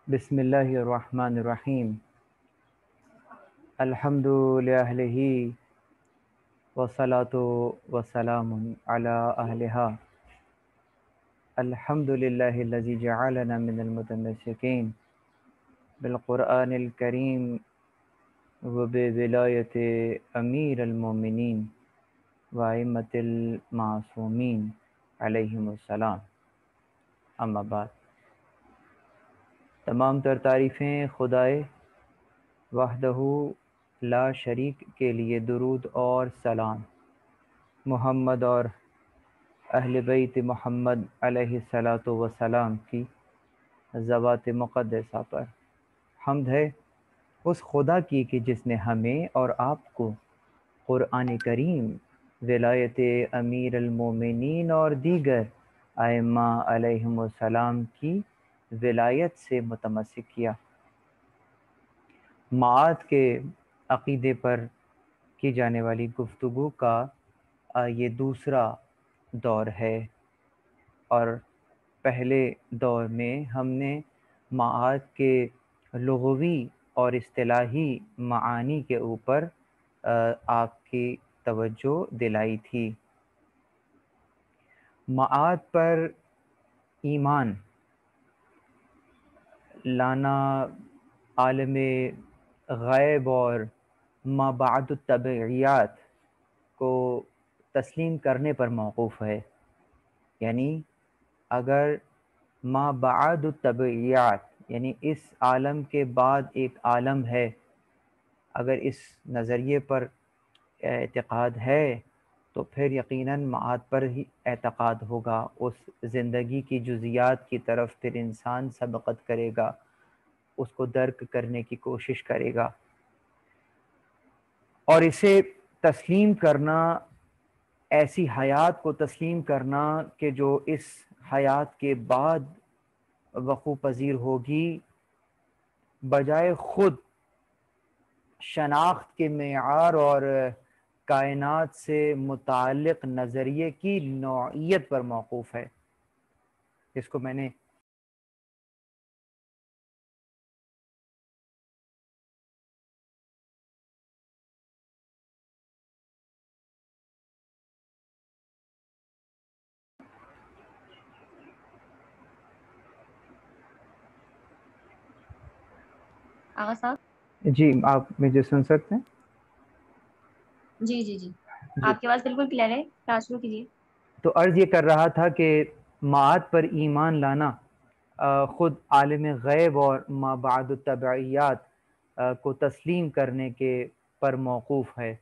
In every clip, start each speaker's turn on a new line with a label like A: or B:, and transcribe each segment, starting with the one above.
A: بسم اللہ الرحمن الرحیم الحمد للہ والصلاة والسلام علی اہلہا الحمد للہ الذی جعلنا من المتمسکین بالقرآن الکریم وبولایت امیر المومنین وائمۃ المعصومین علیہم السلام. اما بعد، تمام تر تعریفیں خدائے وحدہ لا شریک کے لیے، درود اور سلام محمد اور اہل بیت محمد علیہ الصلاۃ والسلام کی ذوات مقدسہ پر. حمد ہے اس خدا کی کہ جس نے ہمیں اور آپ کو قرآن کریم، ولایت امیر المومنین اور دیگر ائمہ علیہم السلام کی ولایت سے متمسک کیا. معاد کے عقیدے پر کی جانے والی گفتگو کا یہ دوسرا دور ہے، اور پہلے دور میں ہم نے معاد کے لغوی اور اصطلاحی معانی کے اوپر آپ کی توجہ دلائی تھی. معاد پر ایمان لانا عالم غیب اور ما بعد الطبعیات کو تسلیم کرنے پر موقوف ہے. یعنی اگر ما بعد الطبعیات یعنی اس عالم کے بعد ایک عالم ہے، اگر اس نظریے پر اعتقاد ہے تو پھر یقیناً معاد پر ہی اعتقاد ہوگا. اس زندگی کی جزیات کی طرف پھر انسان سبقت کرے گا، اس کو درک کرنے کی کوشش کرے گا، اور اسے تسلیم کرنا، ایسی حیات کو تسلیم کرنا کہ جو اس حیات کے بعد وقوع پذیر ہوگی، بجائے خود شناخت کے معیار اور کائنات سے متعلق نظریے کی نوعیت پر موقوف ہے. اس کو میں نے
B: آغا صاحب؟
A: جی، آپ مجھے سن سکتے ہیں؟
B: جی جی جی،
A: جی،
B: آپ کی آواز بالکل کلیئر ہے، کلاس شروع کیجیے.
A: تو عرض یہ کر رہا تھا کہ معاد پر ایمان لانا خود عالم غیب اور ما بعد الطبعیات کو تسلیم کرنے کے پر موقوف ہے،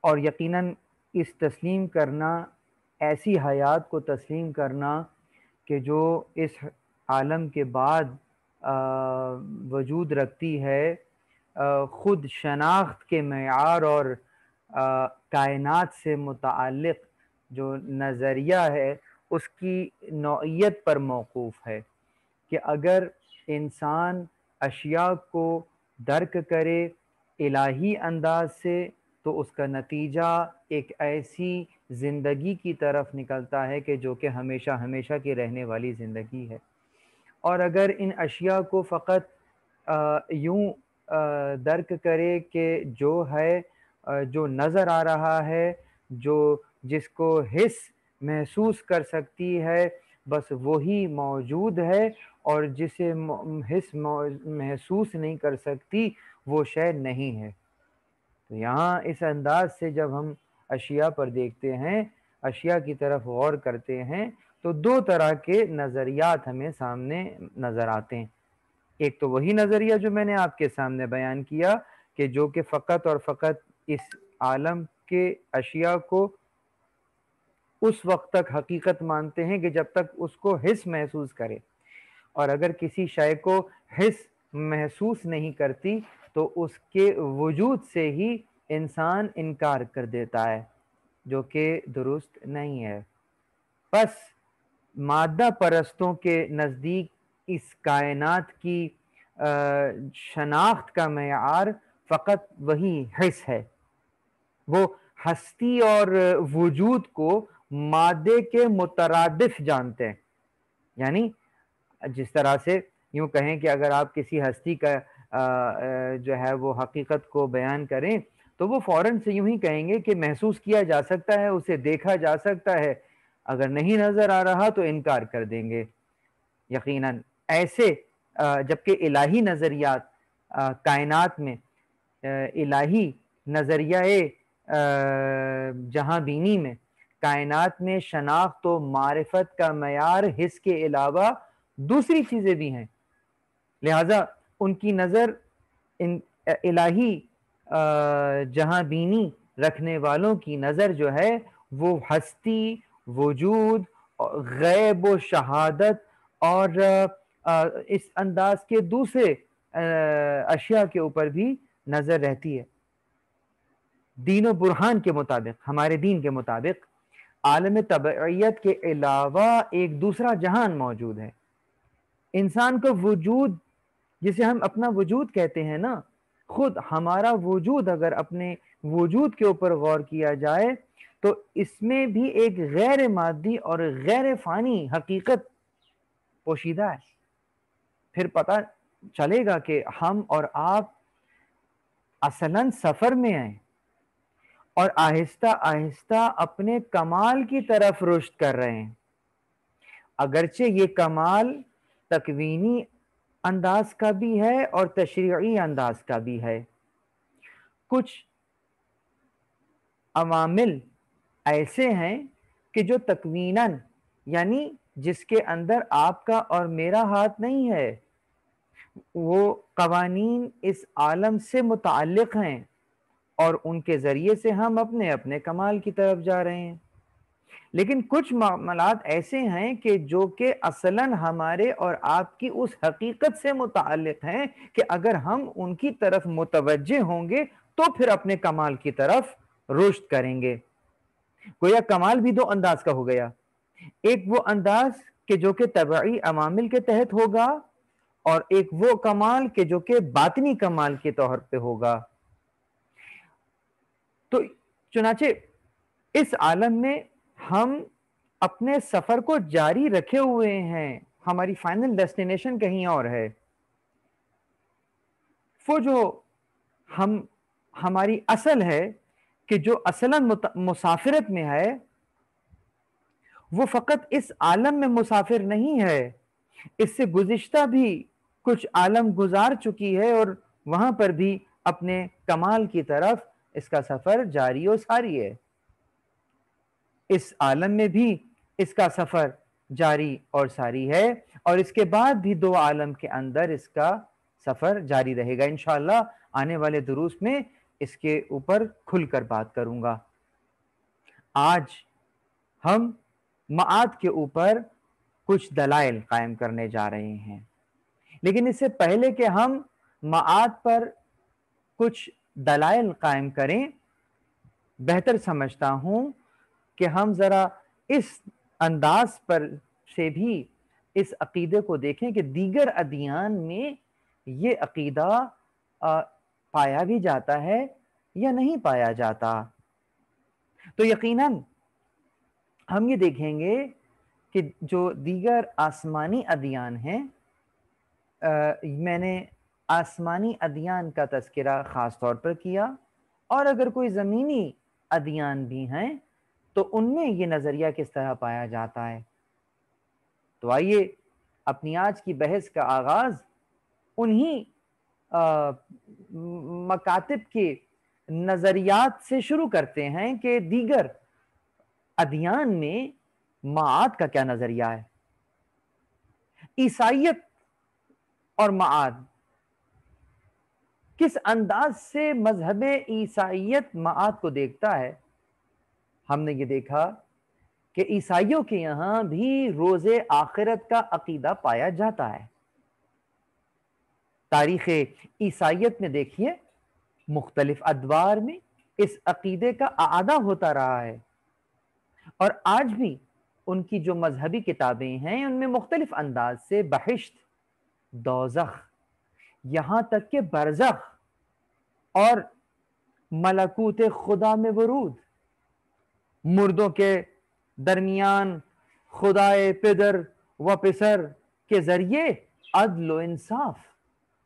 A: اور یقیناً اس تسلیم کرنا، ایسی حیات کو تسلیم کرنا کہ جو اس عالم کے بعد وجود رکھتی ہے، خود شناخت کے معیار اور کائنات سے متعلق جو نظریہ ہے اس کی نوعیت پر موقوف ہے. کہ اگر انسان اشیاء کو درک کرے الہی انداز سے تو اس کا نتیجہ ایک ایسی زندگی کی طرف نکلتا ہے کہ جو کہ ہمیشہ ہمیشہ کی رہنے والی زندگی ہے. اور اگر ان اشیاء کو فقط یوں درک کرے کہ جو ہے، جو نظر آ رہا ہے، جو جس کو حس محسوس کر سکتی ہے، بس وہی موجود ہے، اور جسے حس محسوس نہیں کر سکتی وہ شے نہیں ہے. تو یہاں اس انداز سے جب ہم اشیاء پر دیکھتے ہیں، اشیاء کی طرف غور کرتے ہیں، تو دو طرح کے نظریات ہمیں سامنے نظر آتے ہیں. ایک تو وہی نظریہ جو میں نے آپ کے سامنے بیان کیا کہ جو کہ فقط اور فقط اس عالم کے اشیاء کو اس وقت تک حقیقت مانتے ہیں کہ جب تک اس کو حس محسوس کرے، اور اگر کسی شے کو حس محسوس نہیں کرتی تو اس کے وجود سے ہی انسان انکار کر دیتا ہے، جو کہ درست نہیں ہے. بس مادہ پرستوں کے نزدیک اس کائنات کی شناخت کا معیار فقط وہی حس ہے. وہ ہستی اور وجود کو مادے کے مترادف جانتے ہیں. یعنی جس طرح سے یوں کہیں کہ اگر آپ کسی ہستی کا جو ہے وہ حقیقت کو بیان کریں تو وہ فوراً سے یوں ہی کہیں گے کہ محسوس کیا جا سکتا ہے، اسے دیکھا جا سکتا ہے، اگر نہیں نظر آ رہا تو انکار کر دیں گے یقیناً۔ ایسے جبکہ الہی نظریات کائنات میں الہی نظریہ جہاں بینی میں کائنات میں شناخت و معرفت کا معیار حس کے علاوہ دوسری چیزیں بھی ہیں، لہٰذا ان کی نظر ان الہی جہاں بینی رکھنے والوں کی نظر جو ہے وہ ہستی، وجود، غیب و شہادت اور اس انداز کے دوسرے اشیاء کے اوپر بھی نظر رہتی ہے۔ دین و برہان کے مطابق، ہمارے دین کے مطابق عالم طبعیت کے علاوہ ایک دوسرا جہان موجود ہے۔ انسان کا وجود جسے ہم اپنا وجود کہتے ہیں نا، خود ہمارا وجود اگر اپنے وجود کے اوپر غور کیا جائے تو اس میں بھی ایک غیر مادی اور غیر فانی حقیقت پوشیدہ ہے۔ پھر پتہ چلے گا کہ ہم اور آپ اصلاً سفر میں ہیں اور آہستہ آہستہ اپنے کمال کی طرف رشد کر رہے ہیں، اگرچہ یہ کمال تکوینی انداز کا بھی ہے اور تشریعی انداز کا بھی ہے۔ کچھ عوامل ایسے ہیں کہ جو تکویناً یعنی جس کے اندر آپ کا اور میرا ہاتھ نہیں ہے، وہ قوانین اس عالم سے متعلق ہیں اور ان کے ذریعے سے ہم اپنے اپنے کمال کی طرف جا رہے ہیں۔ لیکن کچھ معاملات ایسے ہیں کہ جو کہ اصلاً ہمارے اور آپ کی اس حقیقت سے متعلق ہیں کہ اگر ہم ان کی طرف متوجہ ہوں گے تو پھر اپنے کمال کی طرف رشد کریں گے۔ گویا کمال بھی دو انداز کا ہو گیا، ایک وہ انداز کہ جو کہ طبعی عوامل کے تحت ہوگا اور ایک وہ کمال کہ جو کہ باطنی کمال کے طور پہ ہوگا۔ تو چنانچہ اس عالم میں ہم اپنے سفر کو جاری رکھے ہوئے ہیں، ہماری فائنل ڈیسٹینیشن کہیں اور ہے۔ وہ جو ہماری اصل ہے کہ جو اصلاً مسافرت میں ہے، وہ فقط اس عالم میں مسافر نہیں ہے، اس سے گزشتہ بھی کچھ عالم گزار چکی ہے اور وہاں پر بھی اپنے کمال کی طرف اس کا سفر جاری و ساری ہے۔ اس عالم میں بھی اس کا سفر جاری اور ساری ہے اور اس کے بعد بھی دو عالم کے اندر اس کا سفر جاری رہے گا۔ انشاءاللہ آنے والے دروس میں اس کے اوپر کھل کر بات کروں گا۔ آج ہم معاد کے اوپر کچھ دلائل قائم کرنے جا رہے ہیں، لیکن اس سے پہلے کہ ہم معاد پر کچھ دلائل قائم کریں، بہتر سمجھتا ہوں کہ ہم ذرا اس انداز پر سے بھی اس عقیدے کو دیکھیں کہ دیگر ادیان میں یہ عقیدہ پایا بھی جاتا ہے یا نہیں پایا جاتا۔ تو یقیناً ہم یہ دیکھیں گے کہ جو دیگر آسمانی ادیان ہیں، میں نے آسمانی ادیان کا تذکرہ خاص طور پر کیا، اور اگر کوئی زمینی ادیان بھی ہیں تو ان میں یہ نظریہ کس طرح پایا جاتا ہے۔ تو آئیے اپنی آج کی بحث کا آغاز انہی مکاتب کے نظریات سے شروع کرتے ہیں کہ دیگر ادیان میں معاد کا کیا نظریہ ہے۔ عیسائیت اور معاد، کس انداز سے مذہب عیسائیت معاد کو دیکھتا ہے؟ ہم نے یہ دیکھا کہ عیسائیوں کے یہاں بھی روز آخرت کا عقیدہ پایا جاتا ہے۔ تاریخ عیسائیت میں دیکھیے مختلف ادوار میں اس عقیدے کا اعادہ ہوتا رہا ہے، اور آج بھی ان کی جو مذہبی کتابیں ہیں ان میں مختلف انداز سے بہشت، دوزخ، یہاں تک کہ برزخ اور ملکوت خدا میں ورود، مردوں کے درمیان خدائے پدر و پسر کے ذریعے عدل و انصاف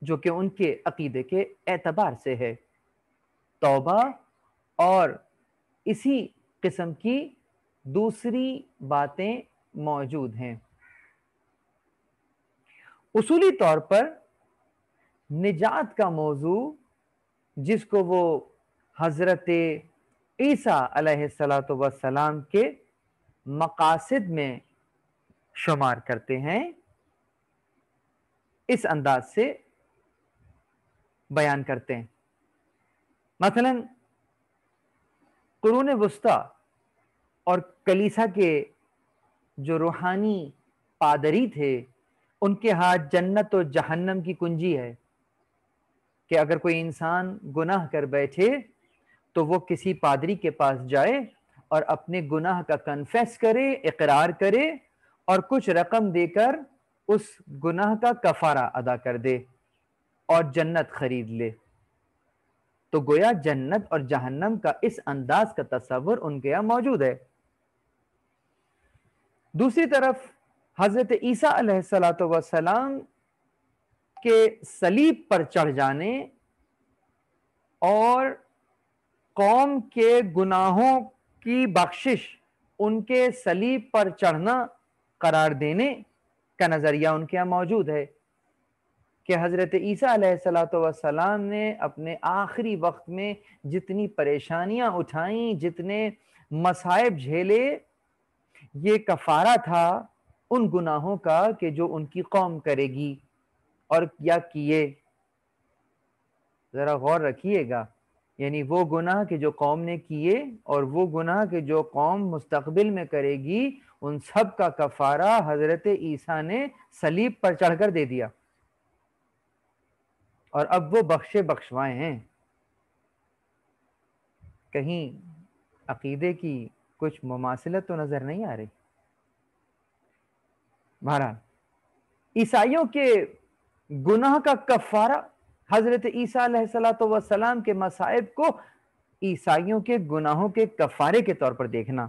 A: جو کہ ان کے عقیدے کے اعتبار سے ہے، توبہ اور اسی قسم کی دوسری باتیں موجود ہیں۔ اصولی طور پر نجات کا موضوع جس کو وہ حضرت عیسیٰ علیہ السلام کے مقاصد میں شمار کرتے ہیں، اس انداز سے بیان کرتے ہیں۔ مثلا قرون وسطیٰ اور کلیسا کے جو روحانی پادری تھے، ان کے ہاتھ جنت و جہنم کی کنجی ہے کہ اگر کوئی انسان گناہ کر بیٹھے تو وہ کسی پادری کے پاس جائے اور اپنے گناہ کا کنفیس کرے، اقرار کرے اور کچھ رقم دے کر اس گناہ کا کفارہ ادا کر دے اور جنت خرید لے۔ تو گویا جنت اور جہنم کا اس انداز کا تصور ان کے یہاں موجود ہے۔ دوسری طرف حضرت عیسیٰ علیہ السلام کے صلیب پر چڑھ جانے اور قوم کے گناہوں کی بخشش ان کے صلیب پر چڑھنا قرار دینے کا نظریہ ان کے یہاں موجود ہے کہ حضرت عیسیٰ علیہ السلام نے اپنے آخری وقت میں جتنی پریشانیاں اٹھائیں، جتنے مصائب جھیلے، یہ کفارہ تھا ان گناہوں کا کہ جو ان کی قوم کرے گی اور کیا کیے۔ ذرا غور رکھیے گا، یعنی وہ گناہ کہ جو قوم نے کیے اور وہ گناہ کہ جو قوم مستقبل میں کرے گی، ان سب کا کفارہ حضرت عیسیٰ نے صلیب پر چڑھ کر دے دیا، اور اب وہ بخشے بخشوائے ہیں۔ کہیں عقیدے کی کچھ مماثلت تو نظر نہیں آ رہی؟ بہرحال عیسائیوں کے گناہ کا کفارہ، حضرت عیسیٰ علیہ السلام کے مصائب کو عیسائیوں کے گناہوں کے کفارے کے طور پر دیکھنا،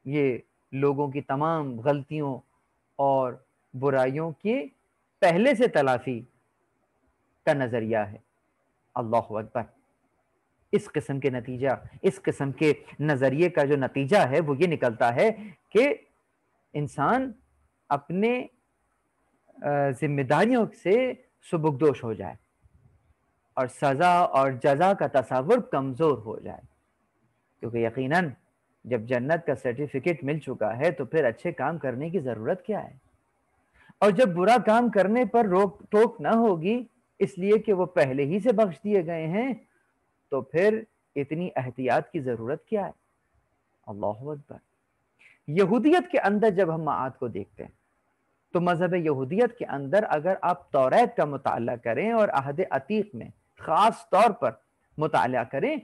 A: یہ لوگوں کی تمام غلطیوں اور برائیوں کی پہلے سے تلافی کا نظریہ ہے۔ اللہ اکبر! اس قسم کے نتیجہ، اس قسم کے نظریے کا جو نتیجہ ہے وہ یہ نکلتا ہے کہ انسان اپنے ذمہ داریوں سے سبکدوش ہو جائے اور سزا اور جزا کا تصور کمزور ہو جائے، کیونکہ یقیناً جب جنت کا سرٹیفکیٹ مل چکا ہے تو پھر اچھے کام کرنے کی ضرورت کیا ہے؟ اور جب برا کام کرنے پر روک ٹوک نہ ہوگی اس لیے کہ وہ پہلے ہی سے بخش دیے گئے ہیں، تو پھر اتنی احتیاط کی ضرورت کیا ہے؟ اللہ اکبر! یہودیت کے اندر جب ہم معاد کو دیکھتے ہیں تو مذہب یہودیت کے اندر اگر آپ توریت کا مطالعہ کریں اور عہد عتیق میں خاص طور پر مطالعہ کریں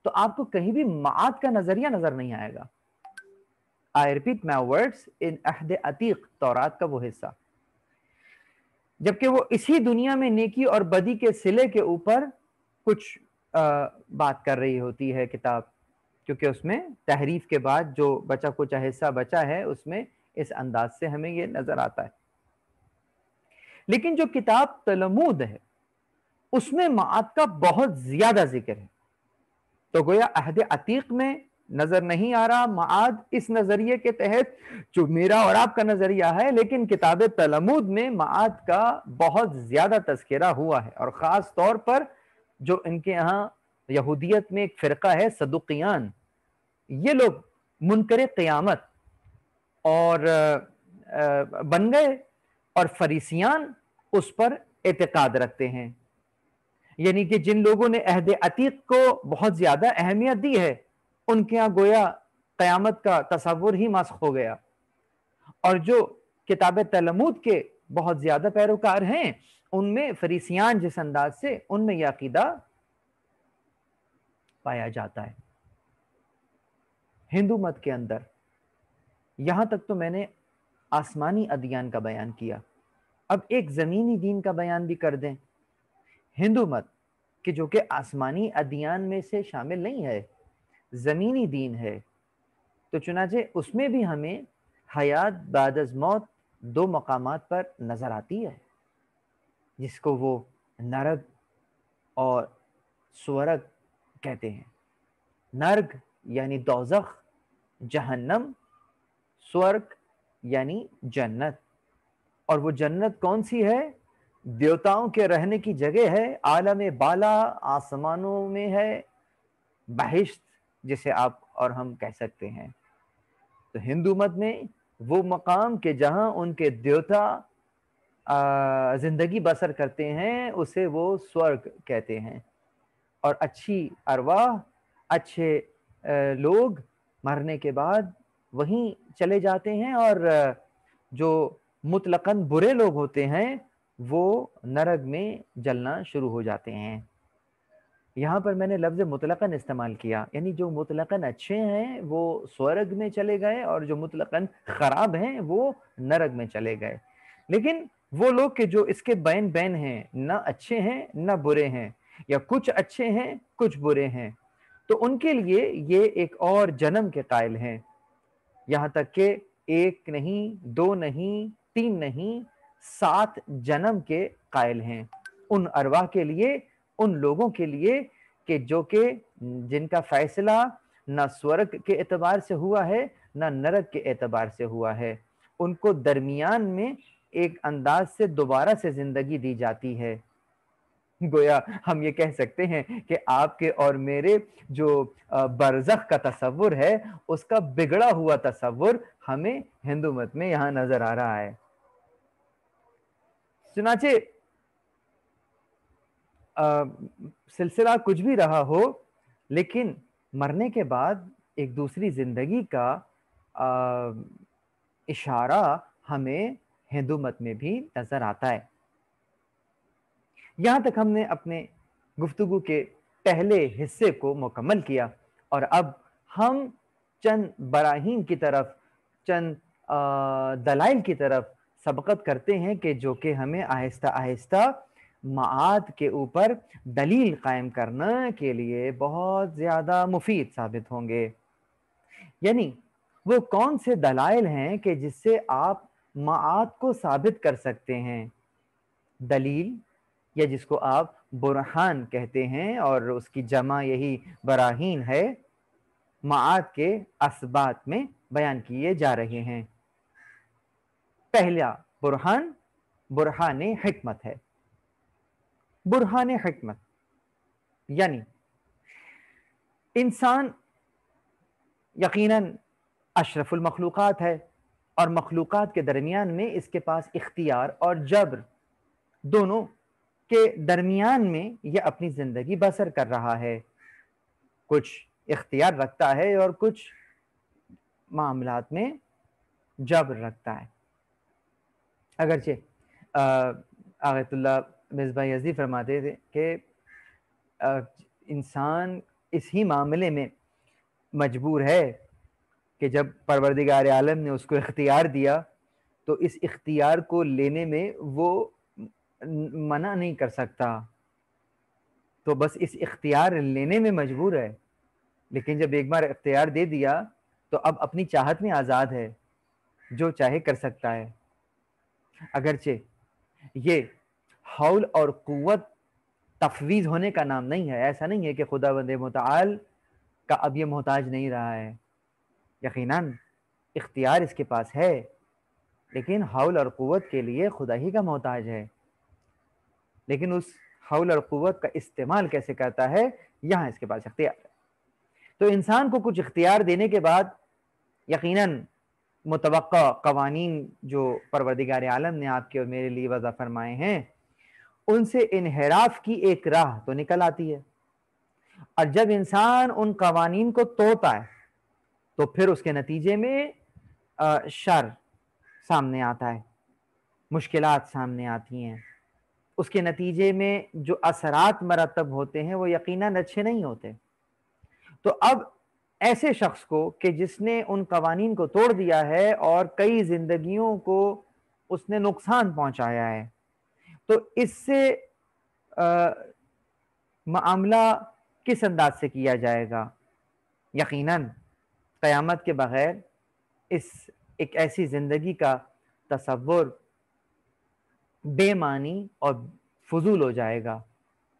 A: تو آپ کو کہیں بھی معاد کا نظریہ نظر نہیں آئے گا۔ I repeat my words، ان عہد عتیق تورات کا وہ حصہ، جبکہ وہ اسی دنیا میں نیکی اور بدی کے صلے کے اوپر کچھ بات کر رہی ہوتی ہے کتاب، کیونکہ اس میں تحریف کے بعد جو بچا کچھ حصہ بچا ہے اس میں اس انداز سے ہمیں یہ نظر آتا ہے۔ لیکن جو کتاب تلمود ہے اس میں معاد کا بہت زیادہ ذکر ہے، تو گویا عہد عتیق میں نظر نہیں آ رہا معاد اس نظریے کے تحت جو میرا اور آپ کا نظریہ ہے، لیکن کتاب تلمود میں معاد کا بہت زیادہ تذکرہ ہوا ہے، اور خاص طور پر جو ان کے یہاں یہودیت میں ایک فرقہ ہے صدوقیان، یہ لوگ منکر قیامت اور بن گئے، اور فریسیان اس پر اعتقاد رکھتے ہیں، یعنی کہ جن لوگوں نے عہد عتیق کو بہت زیادہ اہمیت دی ہے ان کے ہاں گویا قیامت کا تصور ہی مسخ ہو گیا، اور جو کتاب تلمود کے بہت زیادہ پیروکار ہیں ان میں فریسیان جس انداز سے ان میں یہ عقیدہ پایا جاتا ہے۔ ہندو مت کے اندر یہاں تک تو میں نے آسمانی ادیان کا بیان کیا، اب ایک زمینی دین کا بیان بھی کر دیں۔ ہندو مت کہ جو کہ آسمانی ادیان میں سے شامل نہیں ہے، زمینی دین ہے، تو چنانچہ اس میں بھی ہمیں حیات بعد از موت دو مقامات پر نظر آتی ہے۔ جس کو وہ نرگ اور سورگ کہتے ہیں۔ نرگ یعنی دوزخ، جہنم، سورگ یعنی جنت۔ اور وہ جنت کون سی ہے؟ دیوتاؤں کے رہنے کی جگہ ہے، عالم بالا، آسمانوں میں ہے، بہشت جسے آپ اور ہم کہہ سکتے ہیں۔ تو ہندو مت میں وہ مقام کہ جہاں ان کے دیوتا زندگی بسر کرتے ہیں اسے وہ سورگ کہتے ہیں۔ اور اچھی ارواح، اچھے لوگ مرنے کے بعد وہیں چلے جاتے ہیں، اور جو مطلقاً برے لوگ ہوتے ہیں وہ نرگ میں جلنا شروع ہو جاتے ہیں۔ یہاں پر میں نے لفظ مطلقاً استعمال کیا، یعنی جو مطلقاً اچھے ہیں وہ سورگ میں چلے گئے اور جو مطلقاً خراب ہیں وہ نرگ میں چلے گئے۔ لیکن وہ لوگ کہ جو اس کے بین بین ہیں، نہ اچھے ہیں نہ برے ہیں، یا کچھ اچھے ہیں کچھ برے ہیں، تو ان کے لیے یہ ایک اور جنم کے قائل ہیں، یہاں تک کہ ایک نہیں، دو نہیں، تین نہیں، 7 جنم کے قائل ہیں ان ارواح کے لیے، ان لوگوں کے لیے کہ جو کہ جن کا فیصلہ نہ سورگ کے اعتبار سے ہوا ہے نہ نرگ کے اعتبار سے ہوا ہے، ان کو درمیان میں ایک انداز سے دوبارہ سے زندگی دی جاتی ہے۔ گویا ہم یہ کہہ سکتے ہیں کہ آپ کے اور میرے جو برزخ کا تصور ہے اس کا بگڑا ہوا تصور ہمیں ہندو مت میں یہاں نظر آ رہا ہے۔ چنانچہ سلسلہ کچھ بھی رہا ہو، لیکن مرنے کے بعد ایک دوسری زندگی کا اشارہ ہمیں ہندو مت میں بھی نظر آتا ہے۔ یہاں تک ہم نے اپنے گفتگو کے پہلے حصے کو مکمل کیا، اور اب ہم چند براہین کی طرف، چند دلائل کی طرف سبقت کرتے ہیں کہ جو کہ ہمیں آہستہ آہستہ معاد کے اوپر دلیل قائم کرنے کے لیے بہت زیادہ مفید ثابت ہوں گے۔ یعنی وہ کون سے دلائل ہیں کہ جس سے آپ معاد کو ثابت کر سکتے ہیں؟ دلیل، یا جس کو آپ برہان کہتے ہیں اور اس کی جمع یہی براہین ہے، معاد کے اسبات میں بیان کیے جا رہے ہیں۔ پہلا برہان، برہان حکمت ہے۔ برہان حکمت یعنی انسان یقیناً اشرف المخلوقات ہے، اور مخلوقات کے درمیان میں اس کے پاس اختیار اور جبر دونوں کے درمیان میں یہ اپنی زندگی بسر کر رہا ہے۔ کچھ اختیار رکھتا ہے اور کچھ معاملات میں جبر رکھتا ہے۔ اگرچہ آیت اللہ مصباح یزدی فرماتے تھے کہ انسان اس ہی معاملے میں مجبور ہے کہ جب پروردگار عالم نے اس کو اختیار دیا تو اس اختیار کو لینے میں وہ منع نہیں کر سکتا، تو بس اس اختیار لینے میں مجبور ہے۔ لیکن جب ایک بار اختیار دے دیا تو اب اپنی چاہت میں آزاد ہے، جو چاہے کر سکتا ہے۔ اگرچہ یہ حول اور قوت تفویض ہونے کا نام نہیں ہے، ایسا نہیں ہے کہ خداوند متعال کا اب یہ محتاج نہیں رہا ہے، یقیناً اختیار اس کے پاس ہے، لیکن حول اور قوت کے لیے خدا ہی کا محتاج ہے۔ لیکن اس حول اور قوت کا استعمال کیسے کرتا ہے، یہاں اس کے پاس اختیار ہے۔ تو انسان کو کچھ اختیار دینے کے بعد یقیناً متوقع قوانین جو پروردگار عالم نے آپ کے اور میرے لیے وضع فرمائے ہیں ان سے انحراف کی ایک راہ تو نکل آتی ہے، اور جب انسان ان قوانین کو توڑتا ہے تو پھر اس کے نتیجے میں شر سامنے آتا ہے، مشکلات سامنے آتی ہیں، اس کے نتیجے میں جو اثرات مرتب ہوتے ہیں وہ یقیناً اچھے نہیں ہوتے۔ تو اب ایسے شخص کو کہ جس نے ان قوانین کو توڑ دیا ہے اور کئی زندگیوں کو اس نے نقصان پہنچایا ہے، تو اس سے معاملہ کس انداز سے کیا جائے گا؟ یقیناً قیامت کے بغیر اس ایک ایسی زندگی کا تصور بے معنی اور فضول ہو جائے گا.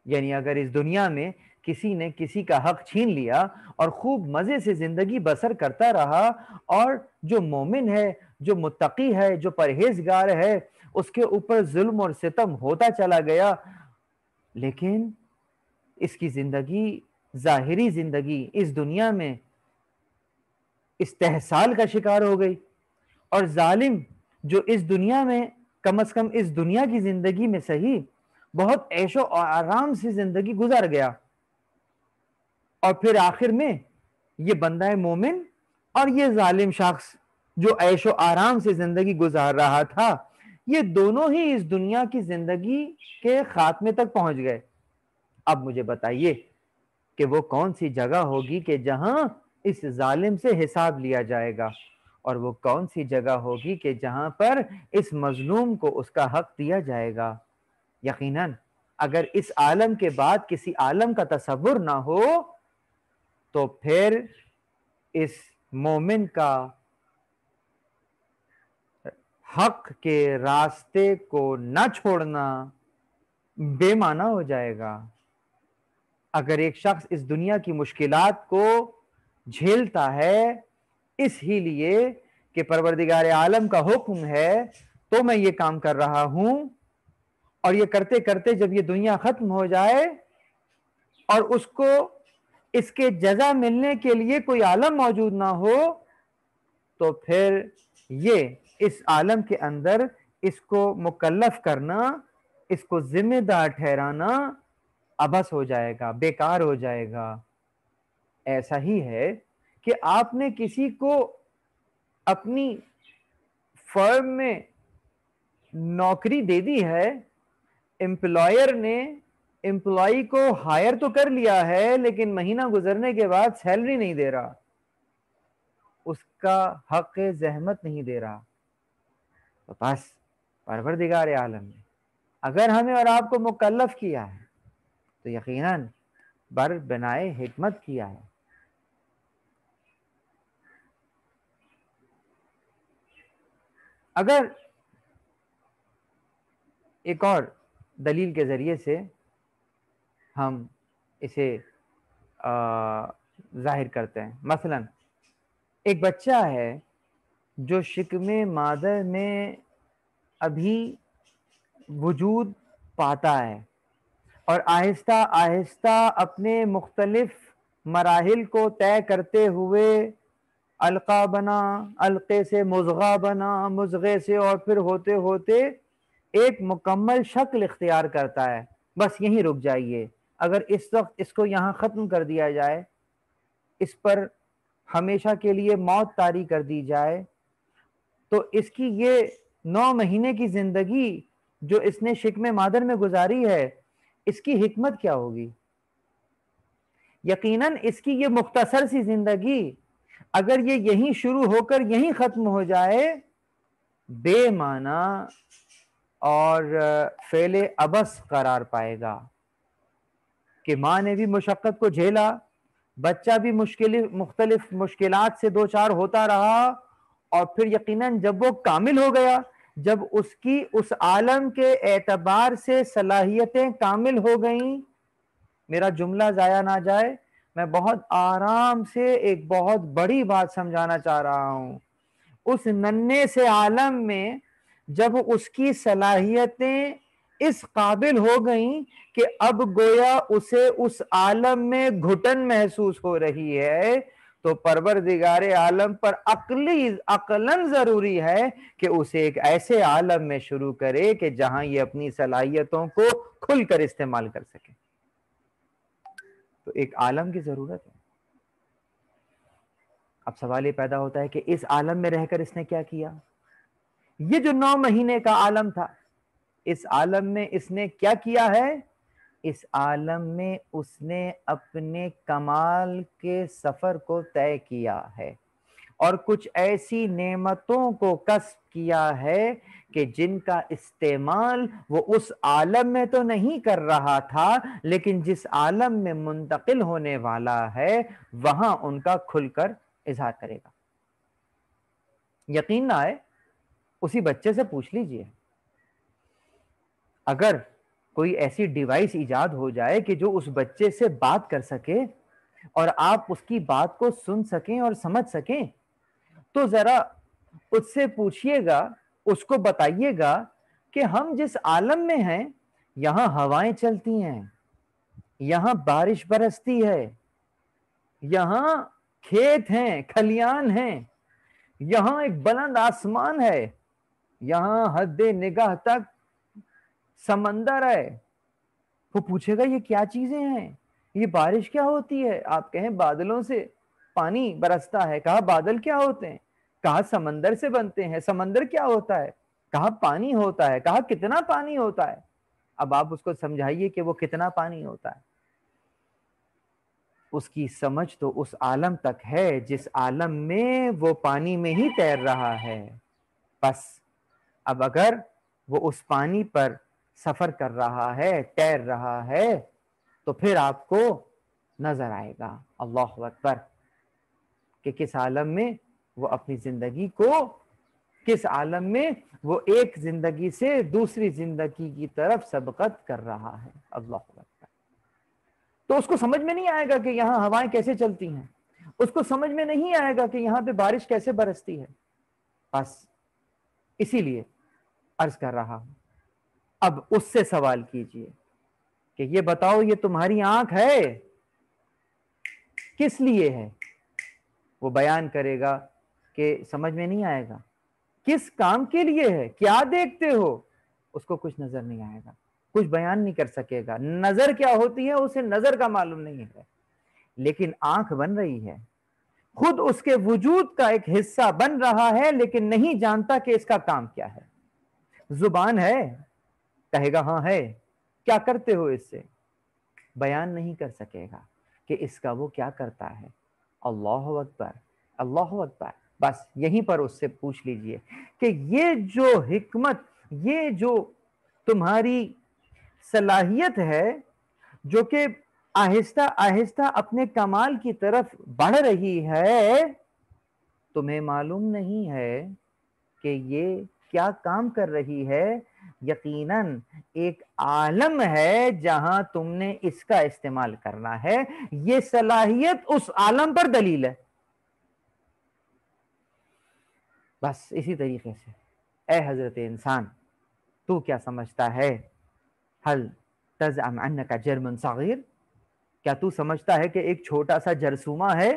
A: یعنی اگر اس دنیا میں کسی نے کسی کا حق چھین لیا اور خوب مزے سے زندگی بسر کرتا رہا، اور جو مومن ہے، جو متقی ہے، جو پرہیزگار ہے، اس کے اوپر ظلم اور ستم ہوتا چلا گیا، لیکن اس کی زندگی، ظاہری زندگی اس دنیا میں استحصال کا شکار ہو گئی، اور ظالم جو اس دنیا میں کم از کم اس دنیا کی زندگی میں صحیح بہت عیش و آرام سے زندگی گزار گیا، اور پھر آخر میں یہ بندہ مومن اور یہ ظالم شخص جو عیش و آرام سے زندگی گزار رہا تھا، یہ دونوں ہی اس دنیا کی زندگی کے خاتمے تک پہنچ گئے. اب مجھے بتائیے کہ وہ کون سی جگہ ہوگی کہ جہاں اس ظالم سے حساب لیا جائے گا، اور وہ کون سی جگہ ہوگی کہ جہاں پر اس مظلوم کو اس کا حق دیا جائے گا. یقیناً اگر اس عالم کے بعد کسی عالم کا تصور نہ ہو تو پھر اس مومن کا حق کے راستے کو نہ چھوڑنا بے معنی ہو جائے گا. اگر ایک شخص اس دنیا کی مشکلات کو جھیلتا ہے اس ہی لیے کہ پروردگار عالم کا حکم ہے تو میں یہ کام کر رہا ہوں، اور یہ کرتے کرتے جب یہ دنیا ختم ہو جائے اور اس کو اس کے جزا ملنے کے لیے کوئی عالم موجود نہ ہو، تو پھر یہ اس عالم کے اندر اس کو مکلف کرنا، اس کو ذمہ دار ٹھہرانا عبث ہو جائے گا، بیکار ہو جائے گا. ایسا ہی ہے کہ آپ نے کسی کو اپنی فرم میں نوکری دے دی ہے، امپلائر نے امپلائی کو ہائر تو کر لیا ہے لیکن مہینہ گزرنے کے بعد سیلری نہیں دے رہا، اس کا حق زحمت نہیں دے رہا. تو بس پروردگار عالم نے اگر ہمیں اور آپ کو مکلف کیا ہے تو یقیناً بر بنائے حکمت کیا ہے. اگر ایک اور دلیل کے ذریعے سے ہم اسے ظاہر کرتے ہیں، مثلا ایک بچہ ہے جو شکم مادر میں ابھی وجود پاتا ہے اور آہستہ آہستہ اپنے مختلف مراحل کو طے کرتے ہوئے علقہ بنا، علقے سے مضغہ بنا، مضغے سے اور پھر ہوتے ہوتے ایک مکمل شکل اختیار کرتا ہے. بس یہیں رک جائیے. اگر اس وقت اس کو یہاں ختم کر دیا جائے، اس پر ہمیشہ کے لیے موت طاری کر دی جائے، تو اس کی یہ 9 مہینے کی زندگی جو اس نے شکم مادر میں گزاری ہے، اس کی حکمت کیا ہوگی؟ یقیناً اس کی یہ مختصر سی زندگی اگر یہ یہیں شروع ہو کر یہیں ختم ہو جائے، بے معنی اور فعل عبث قرار پائے گا. کہ ماں نے بھی مشقت کو جھیلا، بچہ بھی مختلف مشکلات سے دوچار ہوتا رہا، اور پھر یقیناً جب وہ کامل ہو گیا، جب اس کی اس عالم کے اعتبار سے صلاحیتیں کامل ہو گئیں، میرا جملہ ضائع نہ جائے، میں بہت آرام سے ایک بہت بڑی بات سمجھانا چاہ رہا ہوں. اس ننھے سے عالم میں جب اس کی صلاحیتیں اس قابل ہو گئیں کہ اب گویا اسے اس عالم میں گھٹن محسوس ہو رہی ہے، تو پروردگار عالم پر عقلاً ضروری ہے کہ اسے ایک ایسے عالم میں شروع کرے کہ جہاں یہ اپنی صلاحیتوں کو کھل کر استعمال کر سکے. تو ایک عالم کی ضرورت ہے. اب سوال یہ پیدا ہوتا ہے کہ اس عالم میں رہ کر اس نے کیا کیا؟ یہ جو 9 مہینے کا عالم تھا، اس عالم میں اس نے کیا کیا ہے؟ اس عالم میں اس نے اپنے کمال کے سفر کو طے کیا ہے، اور کچھ ایسی نعمتوں کو کسب کیا ہے کہ جن کا استعمال وہ اس عالم میں تو نہیں کر رہا تھا، لیکن جس عالم میں منتقل ہونے والا ہے وہاں ان کا کھل کر اظہار کرے گا. یقین نہ آئے اسی بچے سے پوچھ لیجئے، اگر کوئی ایسی ڈیوائس ایجاد ہو جائے کہ جو اس بچے سے بات کر سکے اور آپ اس کی بات کو سن سکیں اور سمجھ سکیں، تو ذرا اس سے پوچھئے گا، اس کو بتائیے گا کہ ہم جس عالم میں ہیں یہاں ہوائیں چلتی ہیں، یہاں بارش برستی ہے، یہاں کھیت ہیں، کھلیان ہیں، یہاں ایک بلند آسمان ہے، یہاں حد نگاہ تک سمندر ہے۔ وہ پوچھے گا یہ کیا چیزیں ہیں، یہ بارش کیا ہوتی ہے؟ آپ کہیں بادلوں سے پانی برستا ہے۔ کہا بادل کیا ہوتے ہیں؟ کہا سمندر سے بنتے ہیں۔ سمندر کیا ہوتا ہے؟ کہا پانی ہوتا ہے۔ کہا کتنا پانی ہوتا ہے؟ اب آپ اس کو سمجھائیے کہ وہ کتنا پانی ہوتا ہے۔ اس کی سمجھ تو اس عالم تک ہے جس عالم میں وہ پانی میں ہی تیر رہا ہے۔ بس اب اگر وہ اس پانی پر سفر کر رہا ہے، تیر رہا ہے، تو پھر آپ کو نظر آئے گا، اللہ اکبر، کہ کس عالم میں وہ اپنی زندگی کو، کس عالم میں وہ ایک زندگی سے دوسری زندگی کی طرف سبقت کر رہا ہے، اللہ اکبر۔ تو اس کو سمجھ میں نہیں آئے گا کہ یہاں ہوائیں کیسے چلتی ہیں، اس کو سمجھ میں نہیں آئے گا کہ یہاں پہ بارش کیسے برستی ہے۔ بس اسی لیے عرض کر رہا ہوں، اب اس سے سوال کیجئے کہ یہ بتاؤ یہ تمہاری آنکھ ہے کس لیے ہے؟ وہ بیان کرے گا کہ سمجھ میں نہیں آئے گا، کس کام کے لیے ہے، کیا دیکھتے ہو؟ اس کو کچھ نظر نہیں آئے گا، کچھ بیان نہیں کر سکے گا۔ نظر کیا ہوتی ہے اسے نظر کا معلوم نہیں ہے، لیکن آنکھ بن رہی ہے، خود اس کے وجود کا ایک حصہ بن رہا ہے، لیکن نہیں جانتا کہ اس کا کام کیا ہے۔ زبان ہے، کہے گا ہاں ہے، کیا کرتے ہو اس سے؟ بیان نہیں کر سکے گا کہ اس کا وہ کیا کرتا ہے۔ اللہ اکبر، اللہ اکبر۔ بس یہیں پر اس سے پوچھ لیجئے کہ یہ جو حکمت، یہ جو تمہاری صلاحیت ہے جو کہ آہستہ آہستہ اپنے کمال کی طرف بڑھ رہی ہے، تمہیں معلوم نہیں ہے کہ یہ کیا کام کر رہی ہے؟ یقیناً ایک عالم ہے جہاں تم نے اس کا استعمال کرنا ہے، یہ صلاحیت اس عالم پر دلیل ہے۔ بس اسی طریقے سے اے حضرت انسان، تو کیا سمجھتا ہے؟ حل تزعم انک جرم صغیر، کیا تو سمجھتا ہے کہ ایک چھوٹا سا جرثومہ ہے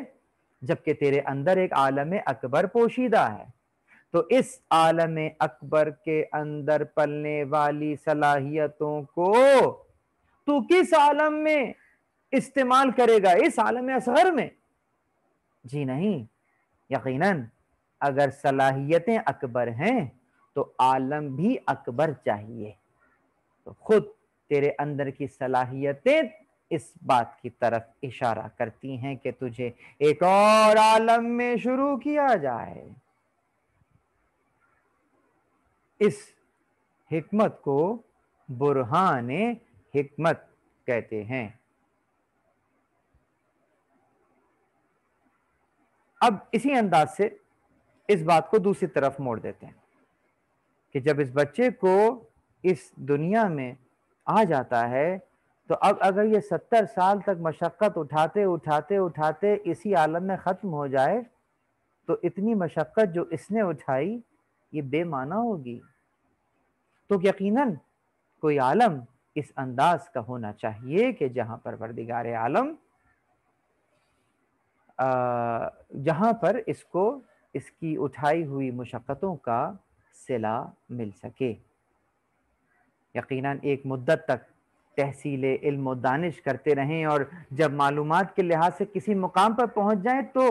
A: جبکہ تیرے اندر ایک عالم اکبر پوشیدہ ہے؟ تو اس عالم اکبر کے اندر پلنے والی صلاحیتوں کو تو کس عالم میں استعمال کرے گا؟ اس عالم اصغر میں؟ جی نہیں، یقیناً اگر صلاحیتیں اکبر ہیں تو عالم بھی اکبر چاہیے۔ تو خود تیرے اندر کی صلاحیتیں اس بات کی طرف اشارہ کرتی ہیں کہ تجھے ایک اور عالم میں شروع کیا جائے۔ اس حکمت کو برہان حکمت کہتے ہیں۔ اب اسی انداز سے اس بات کو دوسری طرف موڑ دیتے ہیں کہ جب اس بچے کو اس دنیا میں آ جاتا ہے تو اب اگر یہ 70 سال تک مشقت اٹھاتے اٹھاتے اٹھاتے اسی عالم میں ختم ہو جائے تو اتنی مشقت جو اس نے اٹھائی یہ بے معنی ہوگی۔ تو یقیناً کوئی عالم اس انداز کا ہونا چاہیے کہ جہاں پروردگار عالم جہاں پر اس کو اس کی اٹھائی ہوئی مشقتوں کا صلہ مل سکے۔ یقیناً ایک مدت تک تحصیل علم و دانش کرتے رہیں اور جب معلومات کے لحاظ سے کسی مقام پر پہنچ جائیں تو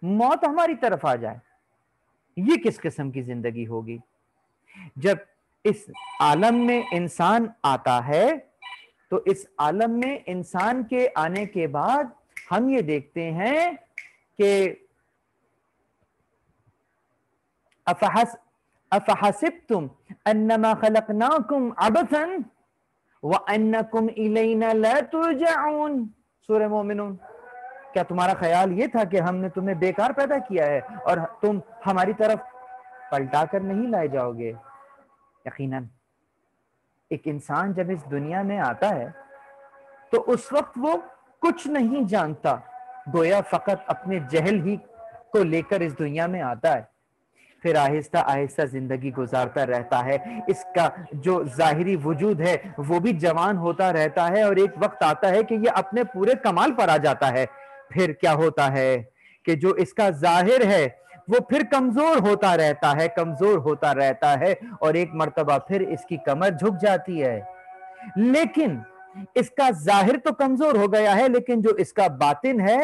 A: موت ہماری طرف آ جائے، یہ کس قسم کی زندگی ہوگی؟ جب اس عالم میں انسان آتا ہے تو اس عالم میں انسان کے آنے کے بعد ہم یہ دیکھتے ہیں کہ افحسبتم انما خلقناکم عبثا وانکم الینا لا ترجعون، سورہ مومنون۔ کیا تمہارا خیال یہ تھا کہ ہم نے تمہیں بیکار پیدا کیا ہے اور تم ہماری طرف پلٹا کر نہیں لائے جاؤ گے؟ یقیناً ایک انسان جب اس دنیا میں آتا ہے تو اس وقت وہ کچھ نہیں جانتا، گویا فقط اپنے جہل ہی کو لے کر اس دنیا میں آتا ہے، پھر آہستہ آہستہ زندگی گزارتا رہتا ہے، اس کا جو ظاہری وجود ہے وہ بھی جوان ہوتا رہتا ہے، اور ایک وقت آتا ہے کہ یہ اپنے پورے کمال پر آ جاتا ہے۔ پھر کیا ہوتا ہے کہ جو اس کا ظاہر ہے وہ پھر کمزور ہوتا رہتا ہے، کمزور ہوتا رہتا ہے، اور ایک مرتبہ پھر اس کی کمر جھک جاتی ہے۔ لیکن اس کا ظاہر تو کمزور ہو گیا ہے، لیکن جو اس کا باطن ہے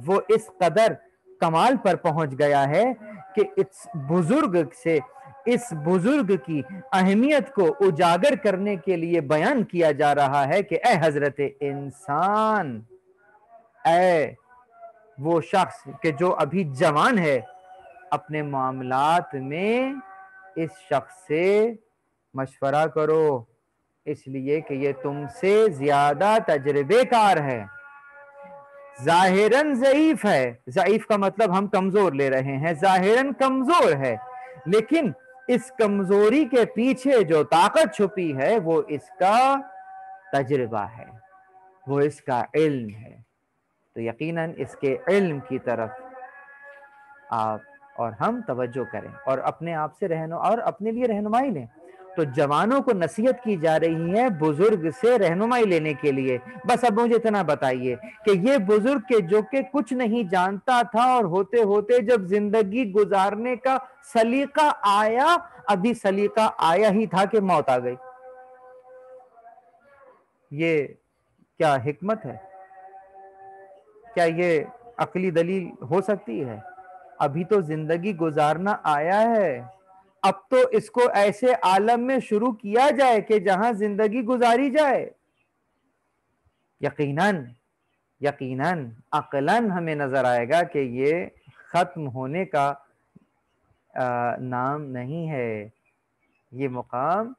A: وہ اس قدر کمال پر پہنچ گیا ہے کہ اس بزرگ کی اہمیت کو اجاگر کرنے کے لیے بیان کیا جا رہا ہے کہ اے حضرت انسان، اے وہ شخص کہ جو ابھی جوان ہے، اپنے معاملات میں اس شخص سے مشورہ کرو، اس لیے کہ یہ تم سے زیادہ تجربے کار ہے، ظاہراً ضعیف ہے، ضعیف کا مطلب ہم کمزور لے رہے ہیں، ظاہراً کمزور ہے، لیکن اس کمزوری کے پیچھے جو طاقت چھپی ہے وہ اس کا تجربہ ہے، وہ اس کا علم ہے۔ تو یقیناً اس کے علم کی طرف آپ اور ہم توجہ کریں اور اپنے آپ سے اور اپنے لیے رہنمائی لیں۔ تو جوانوں کو نصیحت کی جا رہی ہے بزرگ سے رہنمائی لینے کے لیے۔ بس اب مجھے اتنا بتائیے کہ یہ بزرگ کے جو کہ کچھ نہیں جانتا تھا، اور ہوتے ہوتے جب زندگی گزارنے کا سلیقہ آیا، ابھی سلیقہ آیا ہی تھا کہ موت آ گئی۔ یہ کیا حکمت ہے؟ کیا یہ عقلی دلیل ہو سکتی ہے؟ ابھی تو زندگی گزارنا آیا ہے، اب تو اس کو ایسے عالم میں شروع کیا جائے کہ جہاں زندگی گزاری جائے۔ یقیناً عقلاً ہمیں نظر آئے گا کہ یہ ختم ہونے کا نام نہیں ہے، یہ مقام،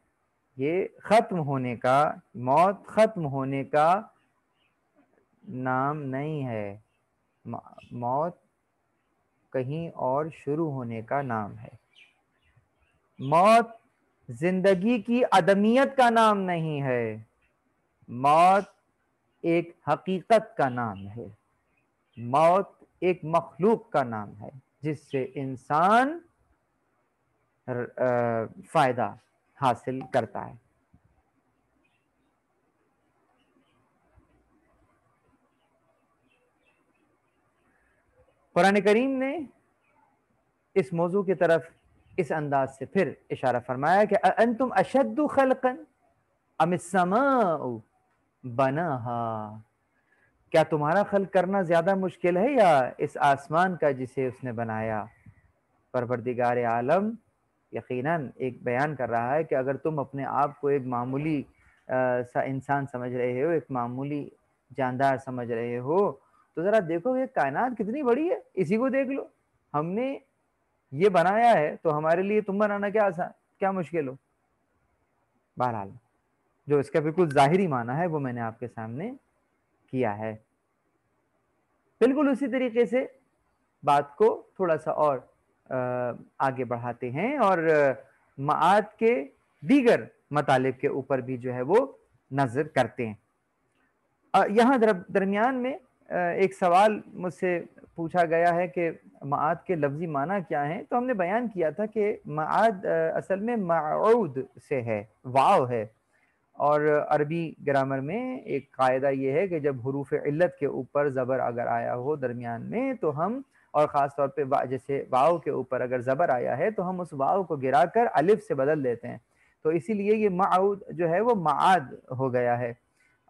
A: یہ ختم ہونے کا، موت ختم ہونے کا نام نہیں ہے، موت کہیں اور شروع ہونے کا نام ہے۔ موت زندگی کی عدمیت کا نام نہیں ہے، موت ایک حقیقت کا نام ہے، موت ایک مخلوق کا نام ہے جس سے انسان فائدہ حاصل کرتا ہے۔ قرآن کریم نے اس موضوع کی طرف اس انداز سے پھر اشارہ فرمایا کہ انتم اشد خلقا ام السماء بناہا، کیا تمہارا خلق کرنا زیادہ مشکل ہے یا اس آسمان کا جسے اس نے بنایا؟ پروردگار عالم یقیناً ایک بیان کر رہا ہے کہ اگر تم اپنے آپ کو ایک معمولی سا انسان سمجھ رہے ہو، ایک معمولی جاندار سمجھ رہے ہو، تو ذرا دیکھو یہ کائنات کتنی بڑی ہے، اسی کو دیکھ لو، ہم نے یہ بنایا ہے تو ہمارے لیے تم بنانا کیا مشکل ہو۔ بہرحال جو اس کا بالکل ظاہری معنی ہے وہ میں نے آپ کے سامنے کیا ہے۔ بالکل اسی طریقے سے بات کو تھوڑا سا اور آگے بڑھاتے ہیں اور معاد کے دیگر مطالب کے اوپر بھی جو ہے وہ نظر کرتے ہیں۔ یہاں درمیان میں ایک سوال مجھ سے پوچھا گیا ہے کہ معاد کے لفظی معنی کیا ہیں، تو ہم نے بیان کیا تھا کہ معاد اصل میں معود سے ہے، واو ہے، اور عربی گرامر میں ایک قاعدہ یہ ہے کہ جب حروف علت کے اوپر زبر اگر آیا ہو درمیان میں تو ہم، اور خاص طور پہ جیسے واو کے اوپر اگر زبر آیا ہے تو ہم اس واو کو گرا کر الف سے بدل دیتے ہیں، تو اسی لیے یہ معود جو ہے وہ معاد ہو گیا ہے۔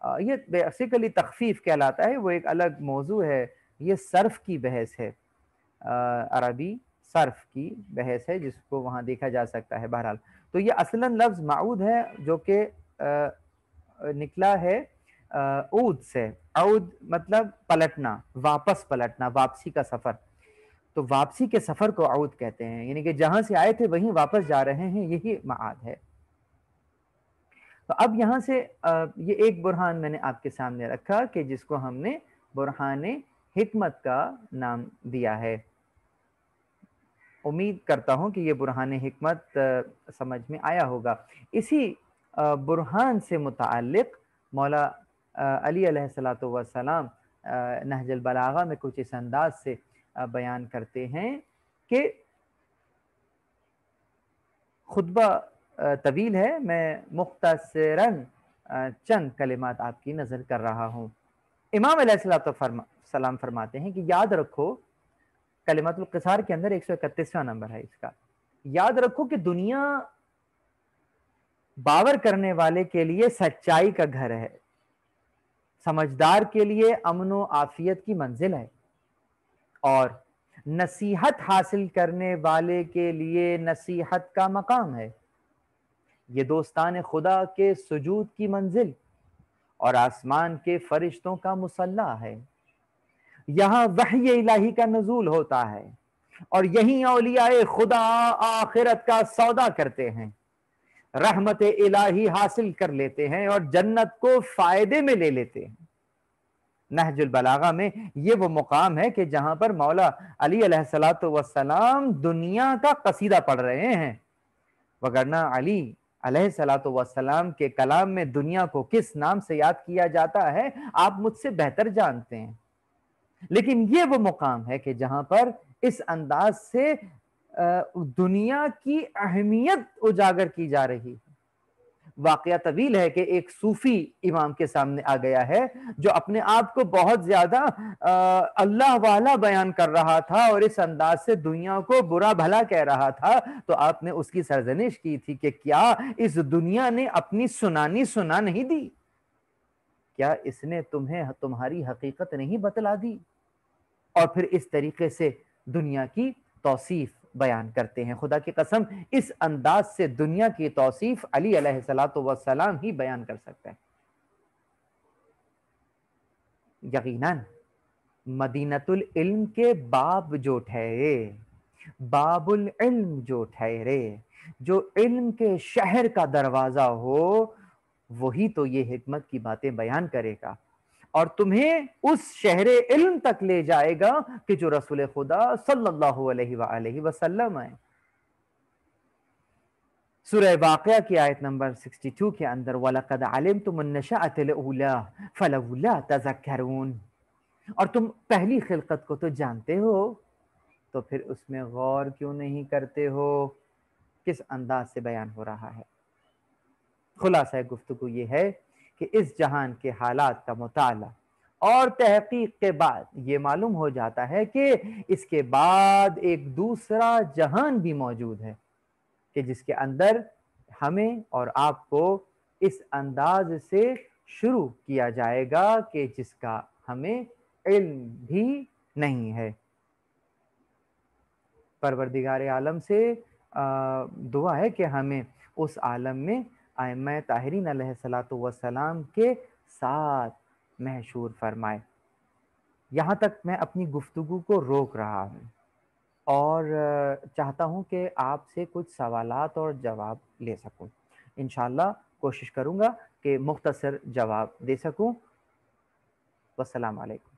A: یہ بیسیکلی تخفیف کہلاتا ہے، وہ ایک الگ موضوع ہے، یہ صرف کی بحث ہے، عربی صرف کی بحث ہے جس کو وہاں دیکھا جا سکتا ہے۔ بہرحال تو یہ اصلاً لفظ معود ہے جو کہ نکلا ہے عود سے، عود مطلب پلٹنا، واپس پلٹنا، واپسی کا سفر، تو واپسی کے سفر کو عود کہتے ہیں، یعنی کہ جہاں سے آئے تھے وہیں واپس جا رہے ہیں، یہی معاد ہے۔ تو اب یہاں سے یہ ایک برہان میں نے آپ کے سامنے رکھا کہ جس کو ہم نے برہان حکمت کا نام دیا ہے۔ امید کرتا ہوں کہ یہ برہان حکمت سمجھ میں آیا ہوگا۔ اسی برہان سے متعلق مولا علی علیہ الصلوۃ والسلام نہج البلاغہ میں کچھ اس انداز سے بیان کرتے ہیں کہ خطبہ طویل ہے، میں مختصراً چند کلمات آپ کی نظر کر رہا ہوں۔ امام علیہ السلام فرماتے ہیں کہ یاد رکھو، کلمات القصار کے اندر 131واں نمبر ہے اس کا، یاد رکھو کہ دنیا باور کرنے والے کے لیے سچائی کا گھر ہے، سمجھدار کے لیے امن و عافیت کی منزل ہے، اور نصیحت حاصل کرنے والے کے لیے نصیحت کا مقام ہے۔ یہ دوستان خدا کے سجود کی منزل اور آسمان کے فرشتوں کا مصلی ہے۔ یہاں وحی الہی کا نزول ہوتا ہے، اور یہیں اولیاء خدا آخرت کا سودا کرتے ہیں، رحمت الہی حاصل کر لیتے ہیں اور جنت کو فائدے میں لے لیتے ہیں۔ نہج البلاغہ میں یہ وہ مقام ہے کہ جہاں پر مولا علی علیہ السلام دنیا کا قصیدہ پڑھ رہے ہیں، وگرنہ علی علیہ السلام کے کلام میں دنیا کو کس نام سے یاد کیا جاتا ہے آپ مجھ سے بہتر جانتے ہیں، لیکن یہ وہ مقام ہے کہ جہاں پر اس انداز سے دنیا کی اہمیت اجاگر کی جا رہی ہے۔ واقعہ طویل ہے کہ ایک صوفی امام کے سامنے آ گیا ہے جو اپنے آپ کو بہت زیادہ اللہ والا بیان کر رہا تھا اور اس انداز سے دنیا کو برا بھلا کہہ رہا تھا، تو آپ نے اس کی سرزنش کی تھی کہ کیا اس دنیا نے اپنی سنانی سنا نہیں دی؟ کیا اس نے تمہیں تمہاری حقیقت نہیں بتلا دی؟ اور پھر اس طریقے سے دنیا کی توصیف بیان کرتے ہیں۔ خدا کی قسم اس انداز سے دنیا کی توصیف علی علیہ السلام ہی بیان کر سکتا ہے۔ یقیناً مدینۃ العلم کے باب جو ٹھہرے، باب العلم جو ٹھہرے، جو علم کے شہر کا دروازہ ہو، وہی تو یہ حکمت کی باتیں بیان کرے گا اور تمہیں اس شہر علم تک لے جائے گا کہ جو رسول خدا صلی اللہ علیہ وآلہ وسلم ہے۔ سورہ واقعہ کی آیت نمبر 62 کے اندر وَلَقَدْ عَلِمْتُمُ النَّشَأَةَ الْأُولَىٰ فَلَوْلَا تَذَكَّرُونَ، اور تم پہلی خلقت کو تو جانتے ہو، تو پھر اس میں غور کیوں نہیں کرتے ہو؟ کس انداز سے بیان ہو رہا ہے؟ خلاصہ گفتگو یہ ہے کہ اس جہان کے حالات کا مطالعہ اور تحقیق کے بعد یہ معلوم ہو جاتا ہے کہ اس کے بعد ایک دوسرا جہان بھی موجود ہے کہ جس کے اندر ہمیں اور آپ کو اس انداز سے شروع کیا جائے گا کہ جس کا ہمیں علم بھی نہیں ہے۔ پروردگار عالم سے دعا ہے کہ ہمیں اس عالم میں ائمہ طاہرین علیہ السلام کے ساتھ محشور فرمائے۔ یہاں تک میں اپنی گفتگو کو روک رہا ہوں اور چاہتا ہوں کہ آپ سے کچھ سوالات اور جواب لے سکوں۔ انشاءاللہ کوشش کروں گا کہ مختصر جواب دے سکوں۔ والسلام علیکم۔